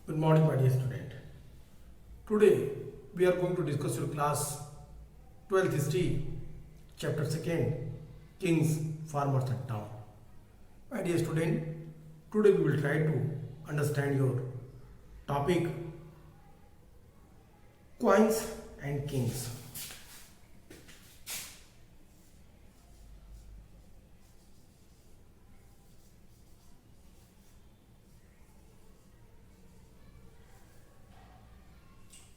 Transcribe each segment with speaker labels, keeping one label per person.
Speaker 1: Good morning, my dear student. Today we are going to discuss your class 12th history, chapter 2nd, Kings, Farmers and Town. My dear student, today we will try to understand your topic coins and kings.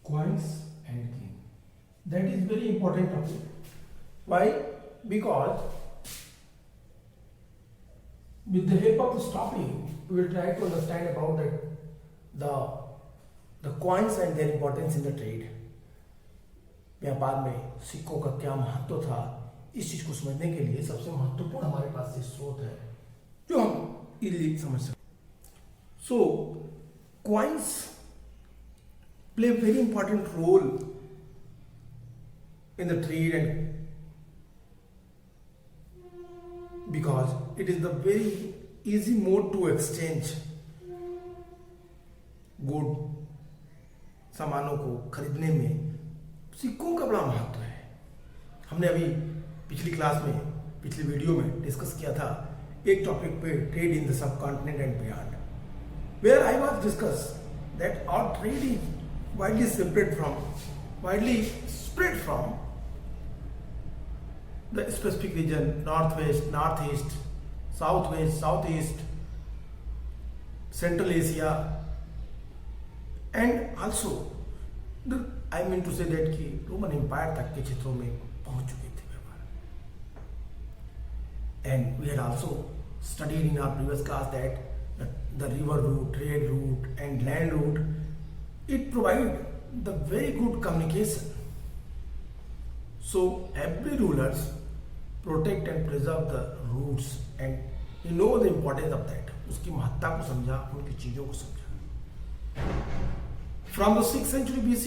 Speaker 1: Coins and king. That is very important topic. Why? Because with the help of this topic, we will try to understand about the coins and their importance in the trade. व्यापार में सिक्कों का क्या महत्व था, इस चीज को समझने के लिए सबसे महत्वपूर्ण हमारे पास ये स्रोत है जो हम इजीली समझ सकते। सो coins play a very important role in the trade and because it is the very easy mode to exchange good सामानों को खरीदने में सिक्कों का बड़ा महत्व है। हमने अभी पिछली क्लास में पिछली वीडियो में डिस्कस किया था एक टॉपिक पे trade in the subcontinent and beyond, where I was discuss that our trade is widely spread from the specific region, northwest, northeast, southwest, southeast, central Asia, and also I mean to say that कि Roman empire तक के क्षेत्रों में पहुंच चुके थे व्यापार। And we had also studied in our previous class that the river route, trade route, and land route, it provides the very good communication. So every rulers protect and preserve the roots and you know the importance of that. उसकी महत्ता को समझा, उनकी चीजों को समझा। From the 6th century BC,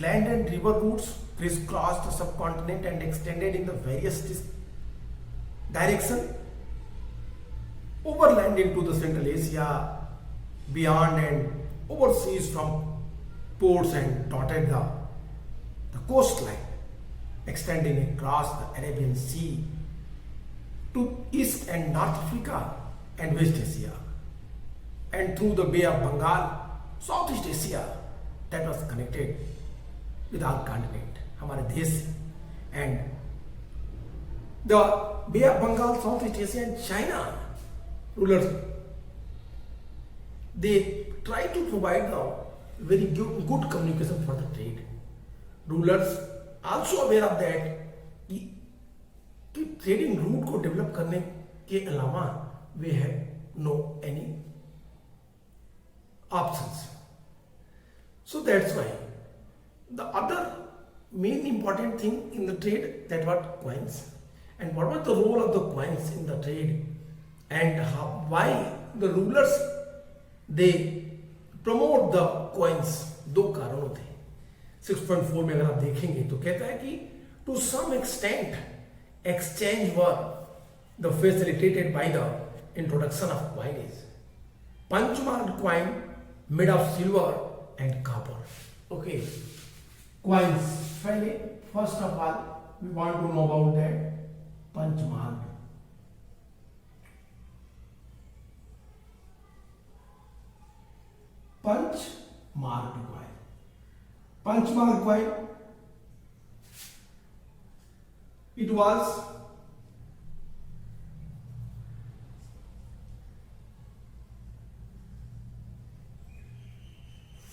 Speaker 1: land and river routes crisscrossed the subcontinent and extended in the various direction overland into the Central Asia, beyond and overseas from ports and dotted the coastline, extending across the Arabian Sea to East and North Africa and West Asia, and through the Bay of Bengal, Southeast Asia, that was connected with our continent, हमारे देश से, and the Bay of Bengal, Southeast Asia, and China rulers, they try to provide the very good communication for the trade. Rulers also aware of that कि trading route को develop करने के अलावा we have no any options. So that's why the other main important thing in the trade, that what coins, and what was the role of the coins in the trade, and why the rulers they promote the coins. दो कारणों थे. 6.4 में अगर आप देखेंगे तो कहता है कि to some extent exchange were the facilitated by the introduction of coinage. Punch-marked coin made of silver and copper. Okay, coins. पहले first of all we want to know about that punch-marked. Punch-marked coin. Punch-marked coin. It was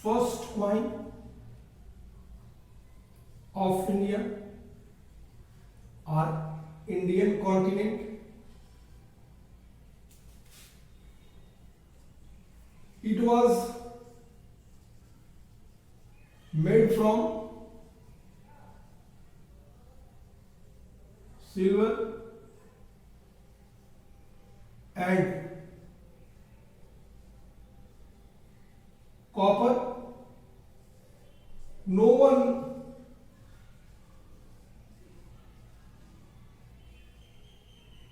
Speaker 1: first coin of India or Indian continent. It was made from silver and copper. No one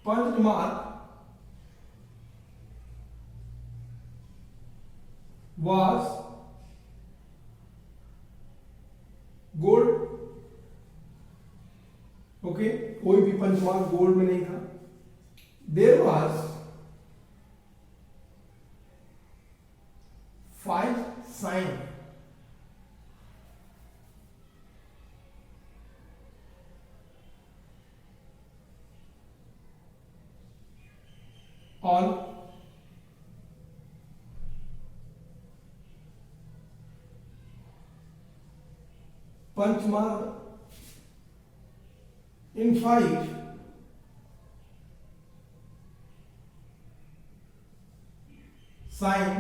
Speaker 1: punched mark was okay, कोई भी punch mark gold में नहीं था. There was 5 sign on punch mark in 5 sign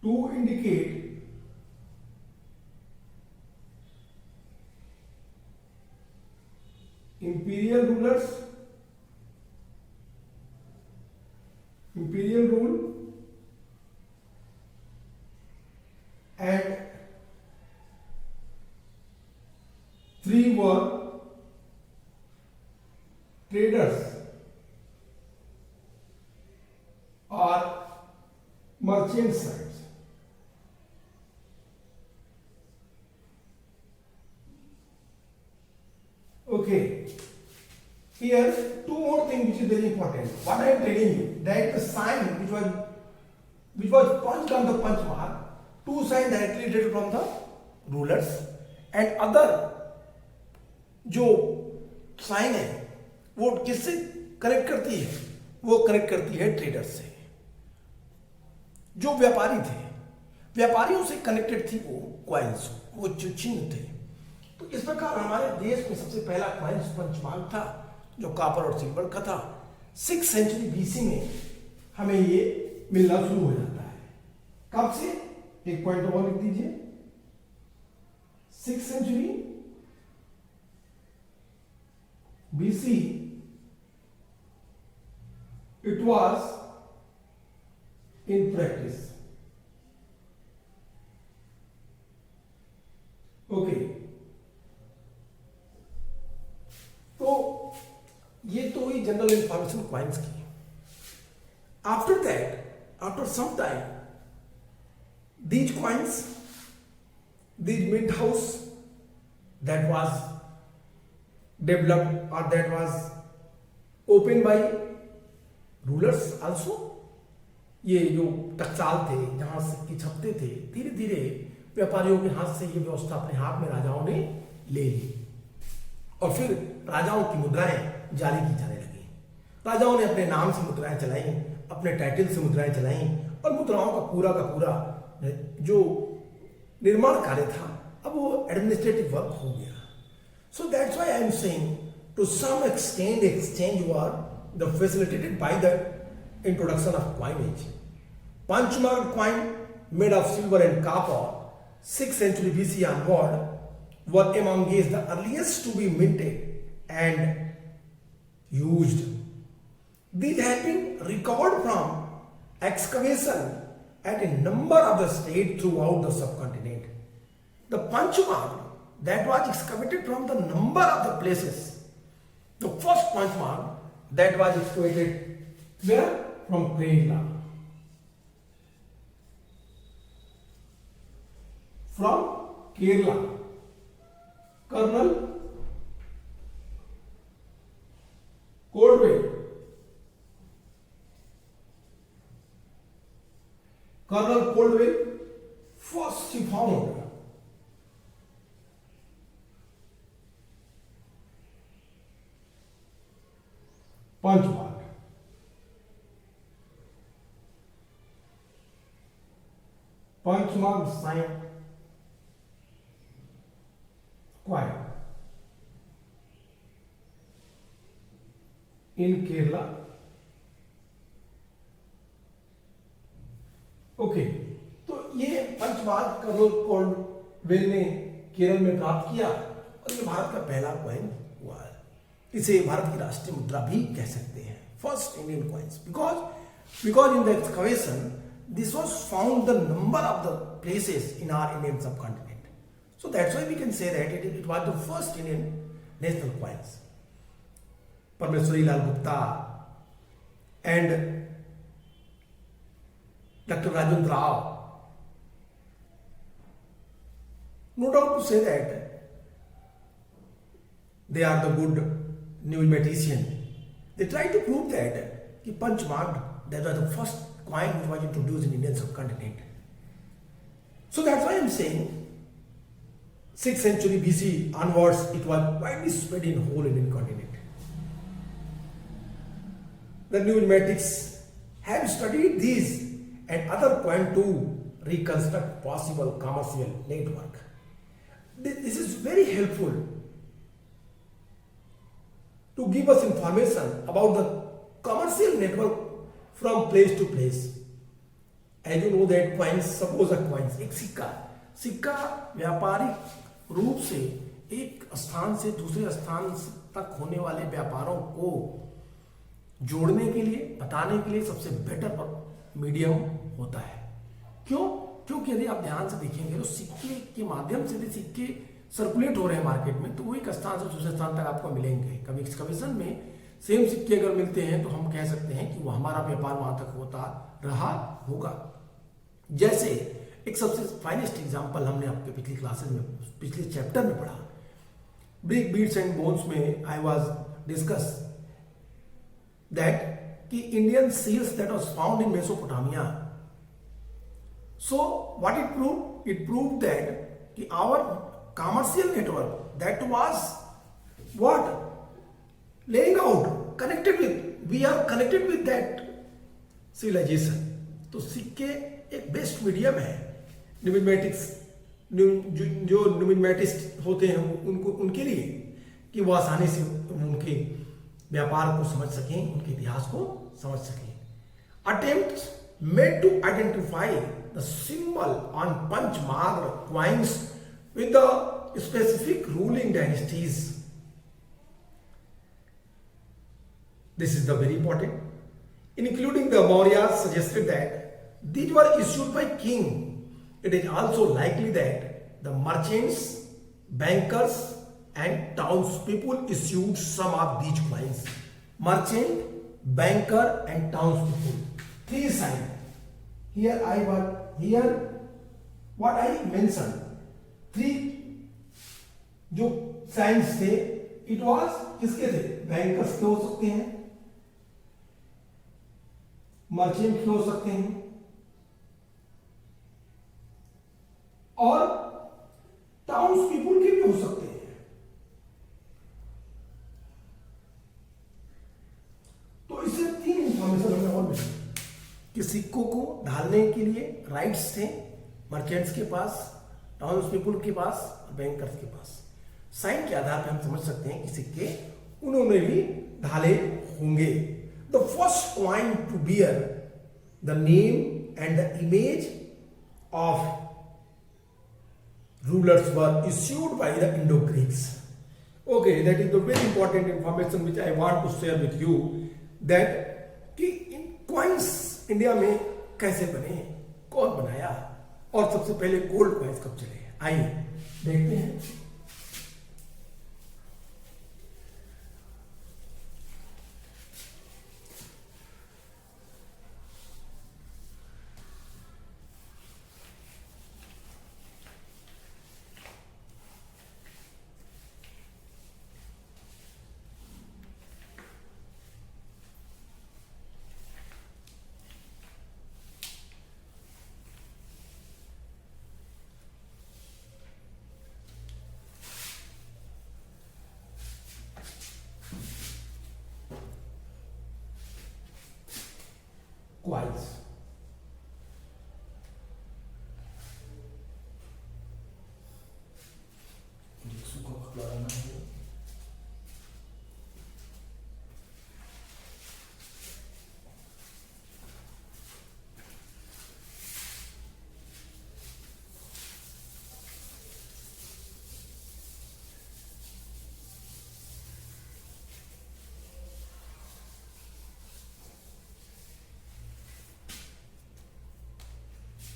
Speaker 1: to indicate imperial rulers, imperial rule, and 3 were traders or merchant sides. Okay, here two more things which is very important. What I am telling you, that the sign which was punched on the punch mark, two signs directly related from the rulers, and other जो sign है वो किससे connect करती है? वो connect करती है traders से, जो व्यापारी थे. व्यापारियों से कनेक्टेड थी वो क्वाइंस, वो जो चिन्ह थे. तो इस प्रकार हमारे देश में सबसे पहला क्वाइंस पंचमार्क था जो कॉपर और सिल्वर का था. 6th सेंचुरी बीसी में हमें ये मिलना शुरू हो जाता है. कब से? एक पॉइंट और लिख दीजिए. 6th century BC, it was in practice. Okay. तो ये तो हुई जनरल इंफॉर्मेशन क्वाइंस की. After that, after some time, these coins, this mint house that was developed or that was opened by rulers also. ये जो टकसाल थे जहां सिक्के छपते थे, धीरे धीरे व्यापारियों के हाथ से ये व्यवस्था अपने हाथ में राजाओं ने ले ली और फिर राजाओं की मुद्राएं जारी की जाने लगी. राजाओं ने अपने नाम से मुद्राएं चलाई, अपने टाइटल से मुद्राएं चलाई और मुद्राओं का पूरा जो निर्माण कार्य था अब वो एडमिनिस्ट्रेटिव वर्क हो गया. So that's why I am saying, to some extent, exchange were the facilitated by the introduction of coinage. Panchmark coin made of silver and copper, 6th century BC onward, were among the earliest to be minted and used. These have been recovered from excavation at a number of the states throughout the subcontinent. The Panchmark that was excavated from the number of the places. The first Panchmark that was excavated where? From Kerala. From Kerala. Colonel Caldwell. Colonel Caldwell first he found punch mark. Punch mark sign coin in Kerala. Okay, तो ये punch mark Caldwell ने केरल में प्राप्त किया और ये भारत का पहला क्वाइन हुआ है. इसे भारत की राष्ट्रीय मुद्रा भी कह सकते हैं, first Indian coins, because in the excavation this was found the number of the places in our Indian subcontinent. So that's why we can say that it was the first Indian national coins. Parmeshwari Lal Gupta and doctor Rajendra Rao, no doubt to say that they are the good numismatician. They try to prove that कि पंचमार्ग, that was the first coin which was introduced in Indian subcontinent. So that's why I'm saying 6th century BC onwards it was widely spread in whole Indian continent. The numismatics have studied these and other coin to reconstruct possible commercial network. This is very helpful to give us information about the commercial network from place to place. As you know that coins, suppose a coins, एक सिक्का व्यापारिक रूप से एक स्थान से दूसरे स्थान तक होने वाले व्यापारों को जोड़ने के लिए, बताने के लिए सबसे बेटर मीडियम होता है। क्यों? क्योंकि यदि आप ध्यान से देखेंगे तो सिक्के के माध्यम से यदि सिक्के सर्कुलेट हो रहे हैं मार्केट में तो वो एक स्थान से दूसरे स्थान तक आपको मिलेंगे। कभी कमीशन में सेम सिक्के अगर मिलते हैं तो हम कह सकते हैं कि वो हमारा व्यापार वहां तक होता रहा होगा। जैसे एक सबसे फाइनेस्ट एग्जांपल हमने आपके पिछली क्लासेस में, पिछले चैप्टर में पढ़ा, ब्रिक बीड्स एंड बोन्स में आई वाज डिस्कस दैट कि Indian seals that was found in Mesopotamia. So what it prove? It prove that कि our commercial network that was what laying out connected with, we are connected with that civilization. तो सिक्के एक best medium है numismatics, जो न्यूमिस्मेटिस्ट होते हैं उनको, उनके लिए कि वो आसानी से उनके व्यापार को समझ सकें, उनके इतिहास को समझ सकें। Attempts made to identify the symbol on Panchmarg coins with the specific ruling dynasties. This is the very important, including the Mauryas, suggested that these were issued by king. It is also likely that the merchants, bankers and townspeople issued some of these coins. Merchant, banker and townspeople, three sides. Here what I mentioned, three जो science थे, it was किसके थे? Bankers के हो सकते हैं, merchant के हो सकते हैं और टाउन्स पीपुल के भी हो सकते हैं। तो इससे तीन इंफॉर्मेशन हमें और मिली कि सिक्कों को ढालने के लिए राइट्स थे मर्चेंट्स के पास, टाउन्स पीपुल के पास, बैंकर्स के पास। साइन के आधार पर हम समझ सकते हैं कि सिक्के उन्होंने भी ढाले होंगे। The first coin to bear the name and the image of rulers were issued by the Indo-Greeks. Okay, that is the very important information which I want to share with you, that कि coins India में कैसे बने, कौन बनाया और सबसे पहले gold coins कब चले। आइए देखते हैं। Coins.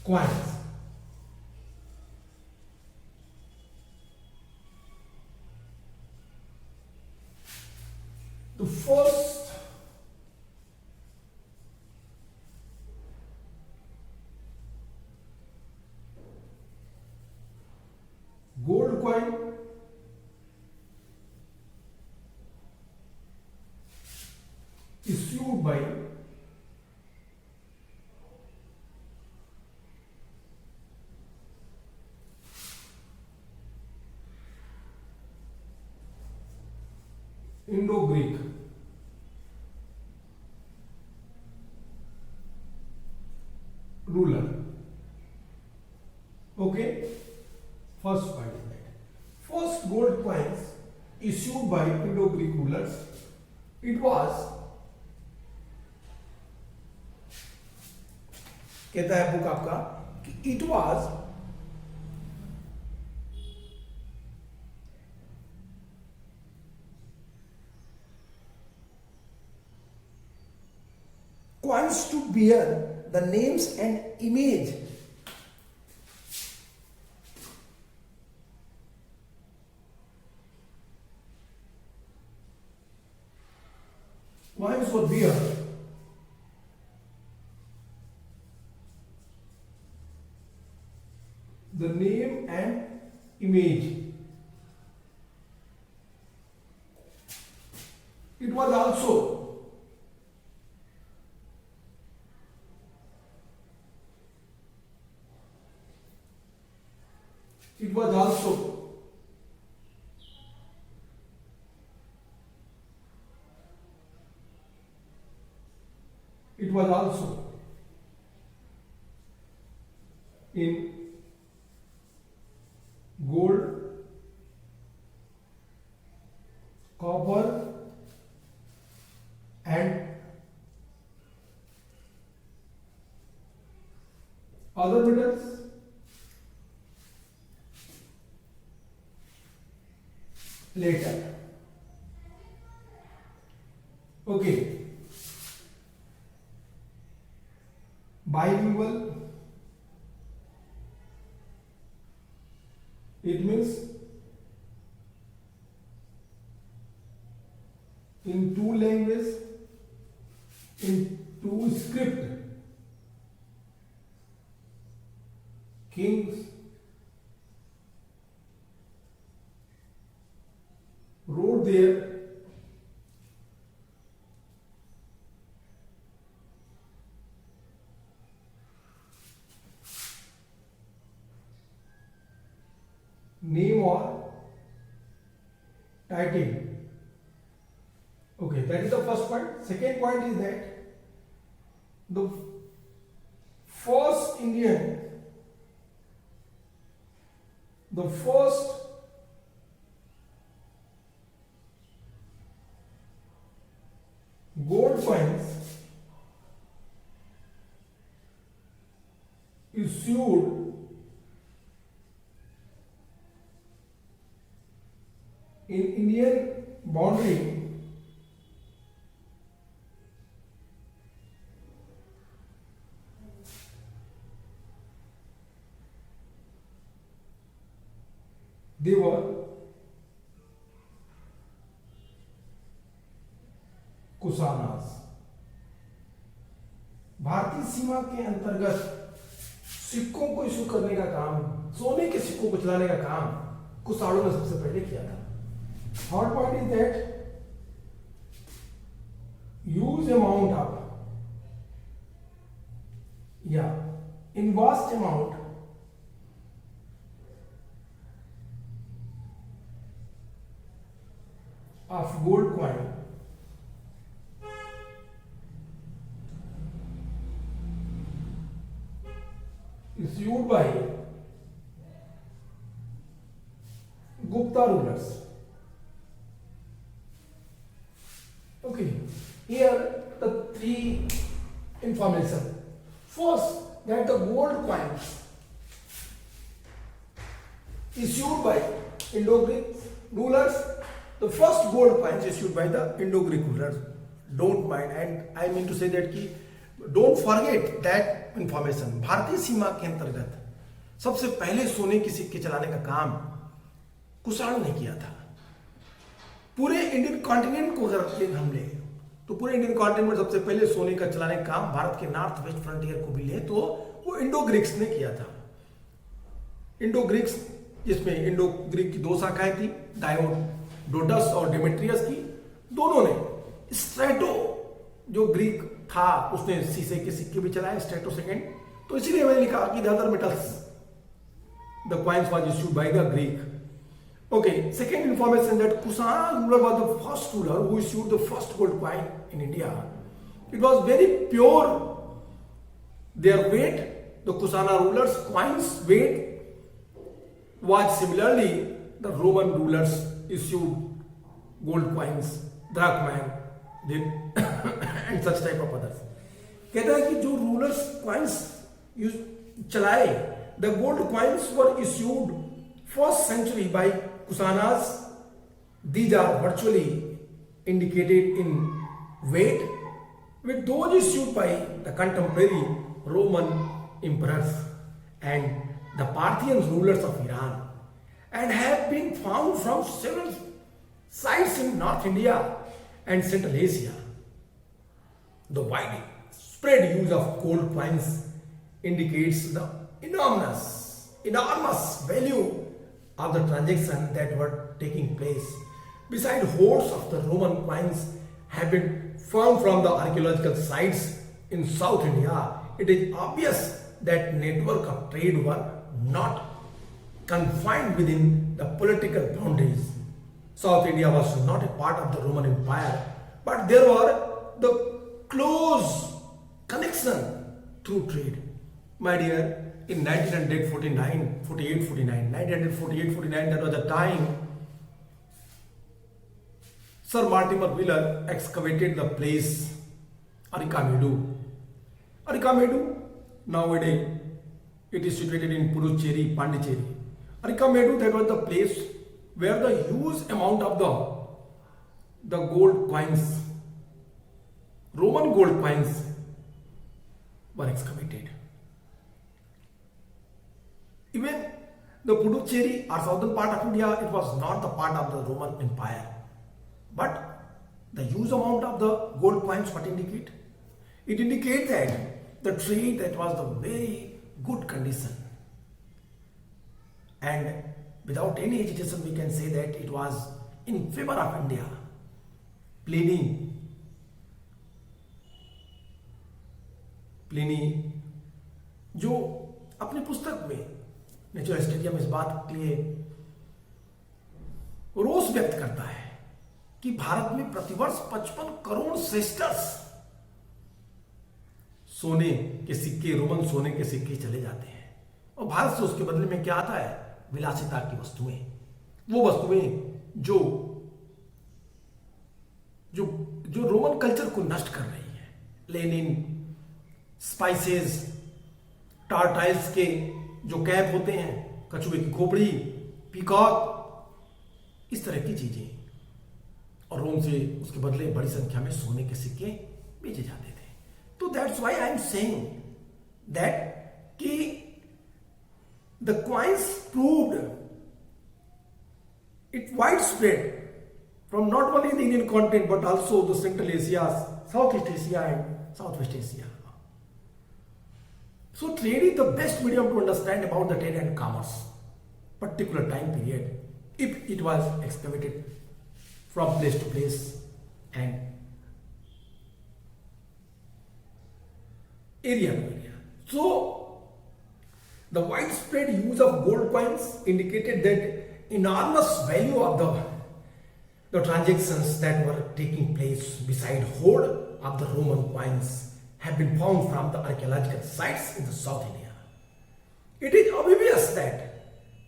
Speaker 1: Coins. The first gold coin issued by Indo-Greek ruler. Okay, first point is that first gold coins issued by Indo-Greek rulers, it was, कहता है बुक आपका कि it was coins to bear the names and image coins were bear the name and image. It was also it was also it was also in gold, copper and other metals. Later. Okay. Bilingual, it means in two languages, in two script. Kings wrote their name or title. Okay, that is the first point. Second point is that the first gold coins issued in Indian boundary they were कुसानास. भारतीय सीमा के अंतर्गत सिक्कों को issue करने का काम, सोने के सिक्कों को चलाने का काम कुसाणों ने सबसे पहले किया था. Third point is that huge amount of या in vast amount of gold coin issued by Gupta rulers. Okay, here the three information. First, that the gold coins issued by Indo-Greek rulers. The first gold coins issued by the Indo-Greek rulers. Don't mind, and I mean to say that कि don't forget that information. भारतीय सीमा के अंतर्गत सबसे पहले सोने के सिक्के चलाने का काम कुषाणों ने किया था. पूरे इंडियन कॉन्टिनेंट को अगर हम ले तो पूरे इंडियन कॉन्टिनेंट में सबसे पहले सोने का चलाने का काम भारत के नॉर्थ वेस्ट फ्रंटियर को भी ले तो वो इंडो ग्रीक्स ने किया था. इंडो ग्रीक्स, जिसमें इंडो ग्रीक की दो शाखाएं थी, डायोडोटस और डेमेट्रियस की, दोनों ने स्ट्रेटो जो ग्रीक था उसने शीशे के सिक्के भी चलाए स्टेटो सेकेंड, तो इसीलिए मैंने लिखा कि the other metals the coins was issued by the Greek. Okay, second information that Kusana ruler was the first ruler who issued the first gold coin in India. It was very pure. Their weight, the Kusana rulers' coins' weight was similarly the Roman rulers issued gold coins, drachman, and such type of others. कहता है कि जो rulers coins चलाए, the gold coins were issued first century by Kusanas. These are virtually indicated in weight with those issued by the contemporary Roman emperors and the Parthian rulers of Iran, and have been found from several sites in North India and Central Asia. The widespread use of gold coins indicates the enormous value of the transactions that were taking place. Besides, hoards of the Roman coins have been found from the archaeological sites in South India. It is obvious that network of trade were not confined within the political boundaries. South India was not a part of the Roman Empire, but there were the close connection through trade. My dear, in 1948-49, that was the time Sir Mortimer Wheeler excavated the place Arikamedu. Arikamedu, nowadays it is situated in Puducherry, Pondicherry. Arikamedu, that was the place where the huge amount of the gold coins, Roman gold coins, were excavated. Even the Puducherry or southern part of India, it was not the part of the Roman Empire. But the huge amount of the gold coins, what indicate? It indicates that the trade that was the very good condition. And without any hesitation, we can say that it was in favor of India. Pliny, जो अपनी पुस्तक में natural history में इस बात के लिए रोष व्यक्त करता है कि भारत में प्रतिवर्ष 55 करोड़ सेस्टर्स सोने के सिक्के, रोमन सोने के सिक्के चले जाते हैं, और भारत से उसके बदले में क्या आता है? विलासिता की वस्तुएं, वो वस्तुएं जो जो जो रोमन कल्चर को नष्ट कर रही है. लेनिन, स्पाइसेस, टार्टाइल्स के जो कैप होते हैं, कछुए की खोपड़ी, पीकॉक, इस तरह की चीजें, और रोम से उसके बदले बड़ी संख्या में सोने के सिक्के बेचे जाते थे. तो that's why I am saying that कि the coins proved it wide spread from not only the Indian continent but also the central Asia, south east Asia and south west Asia. So trade is the best medium to understand about the trade and commerce, particular time period, if it was excavated from place to place and area to area. So the widespread use of gold coins indicated that enormous value of the transactions that were taking place. Beside hoard of the Roman coins have been found from the archaeological sites in the South India. It is obvious that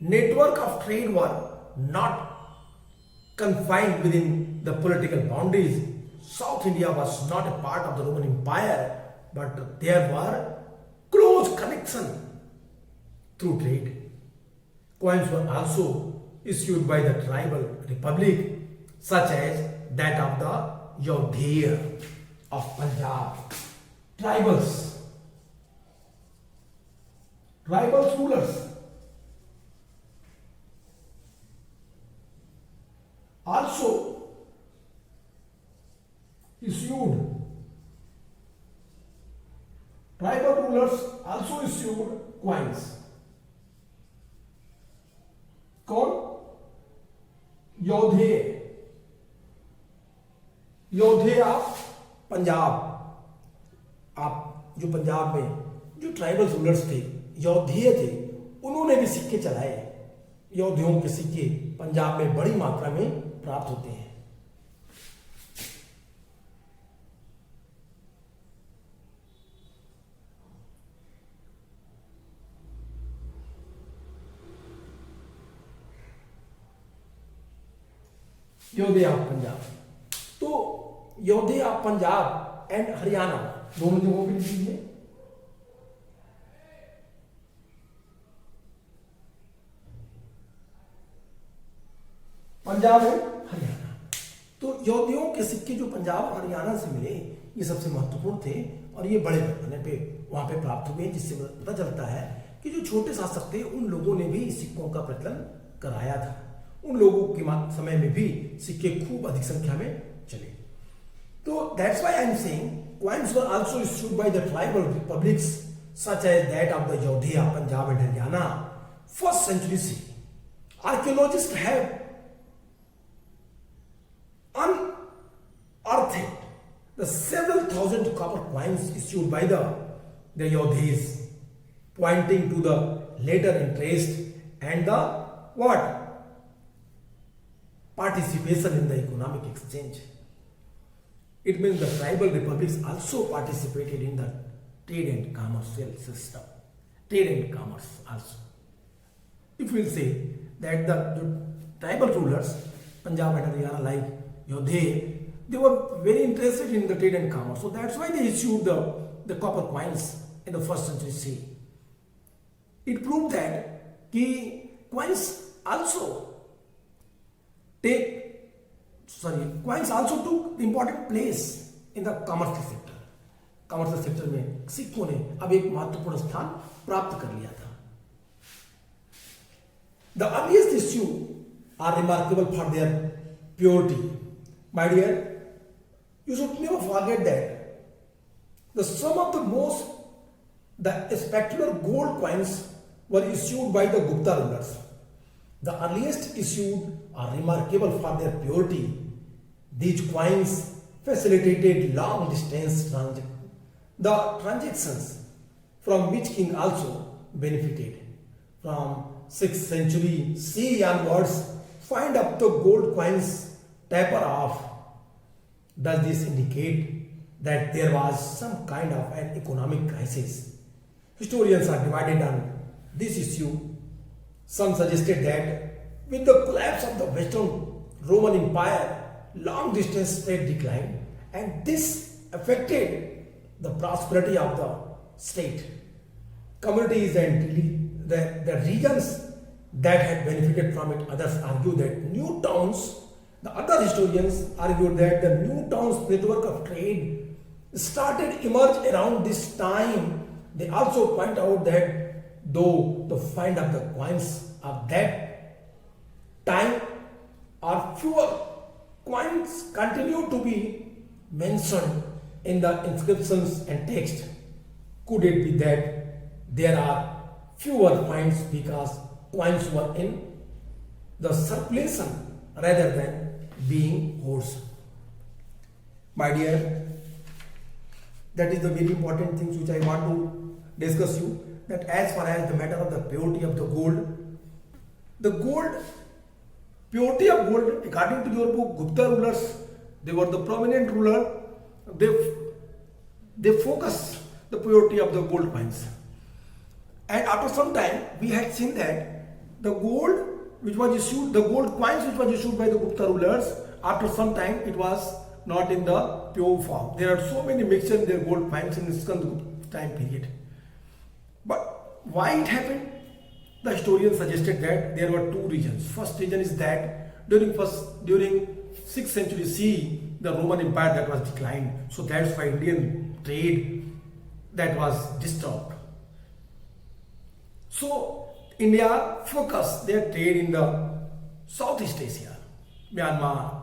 Speaker 1: network of trade were not confined within the political boundaries. South India was not a part of the Roman Empire, but there were close connection through trade. Coins were also issued by the tribal republic, such as that of the Yaudhya of Punjab. Tribal rulers also issued coins. कौन? योधे of Punjab. आप जो पंजाब में जो tribal rulers थे, योद्धे थे, उन्होंने भी सिक्के चलाए। योद्धियों के सिक्के पंजाब में बड़ी मात्रा में प्राप्त होते हैं। योद्धे ऑफ पंजाब, तो योद्धे ऑफ पंजाब एंड हरियाणा दोनों जगहों पे लिखी है। पंजाब और हरियाणा, तो योद्धियों के सिक्के जो पंजाब और हरियाणा से मिले ये सबसे महत्वपूर्ण थे और ये बड़े पैमाने पे वहां पे प्राप्त हुए, जिससे पता चलता है कि जो छोटे शासक थे उन लोगों ने भी सिक्कों का प्रचलन कराया था। उन लोगों के समय में भी सिक्के खूब अधिक संख्या में चले। तो that's why I am saying coins were also issued by the tribal republics such as that of the Yodhya, Punjab and Haryana. First century CE. Archaeologists have unearthed the several thousand copper coins issued by the Yodhis, pointing to the later interest and the what? Participation in the economic exchange. It means the tribal republics also participated in the trade and commercial system. Trade and commerce also. If we'll say that the tribal rulers, Punjab and Haryana, like Yodhe, they were very interested in the trade and commerce. So that's why they issued the copper coins in the first century CE. It proved that coins also took the important place in the commercial sector. Commercial sector में सिक्कों ने अब एक महत्वपूर्ण स्थान प्राप्त कर लिया था। The earliest issue are remarkable for their purity. My dear, you should never forget that some of the spectacular gold coins were issued by the Gupta rulers. The earliest issued are remarkable for their purity. These coins facilitated long distance transactions from which king also benefited. From 6th century CE onwards, find up the gold coins taper off. Does this indicate that there was some kind of an economic crisis? Historians are divided on this issue. Some suggested that with the collapse of the Western Roman Empire, long distance trade declined, and this affected the prosperity of the state. Communities and the regions that had benefited from it, others argue that new towns, the other historians argue that the new towns network of trade started emerge around this time. They also point out that though the find of the coins of that time are fewer, coins continue to be mentioned in the inscriptions and text. Could it be that there are fewer finds because coins were in the circulation rather than being hoards? My dear, that is the very important things which I want to discuss you, that as far as the matter of the purity of the purity of gold, according to your book, Gupta rulers, they were the prominent ruler. They focus the purity of the gold coins. And after some time, we had seen that the gold coins which was issued by the Gupta rulers, after some time it was not in the pure form. There are so many mixtures in their gold coins in the Skandagupta time period. But why it happened? The historians suggested that there were two reasons. First reason is that during 6th century CE, the Roman Empire that was declined. So that's why Indian trade that was disturbed. So India focused their trade in the Southeast Asia, Myanmar,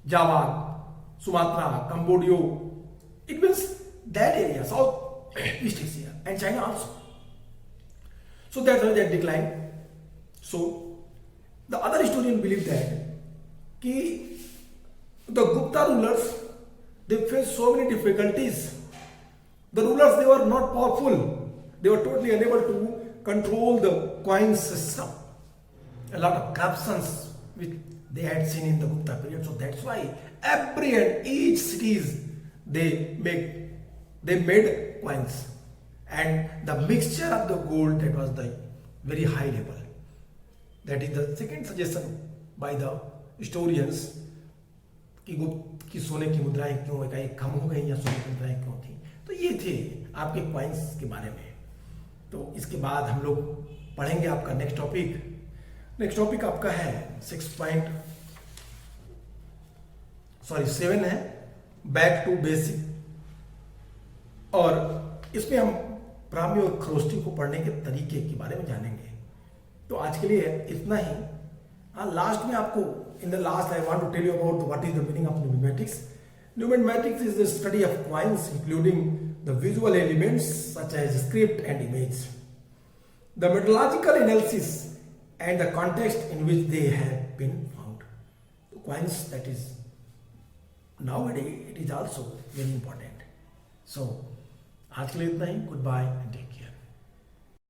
Speaker 1: Java, Sumatra, Cambodia. It means that area, Southeast Asia, and China also. So that's why they declined. So the other historian believe that the Gupta rulers, they faced so many difficulties The rulers, they were not powerful. They were totally unable to control the coin system. A lot of corruptions which they had seen in the Gupta period. So that's why every and each cities they made coins, and the mixture of the gold, that was the very high level. That is the second suggestion by the historians कि गुप्त की सोने की मुद्राएं क्यों एकाएक कम हो गई या सोने की मुद्राएं क्यों थी। तो ये थे आपके कॉइन्स के बारे में। तो इसके बाद हम लोग पढ़ेंगे आपका नेक्स्ट टॉपिक आपका है 7 है, बैक टू बेसिक, और इसमें हम ब्राह्मी और खरोष्टी को पढ़ने के तरीके के बारे में जानेंगे। तो आज के लिए इतना ही। लास्ट में आपको in the last I want to tell you about what is the meaning of numismatics. Numismatics is the study of coins including the visual elements such as script and image, the metallurgical analysis and the context in which they have been found. So coins, that is nowadays it is also very important. So आज के लिए इतना ही. Goodbye and take care.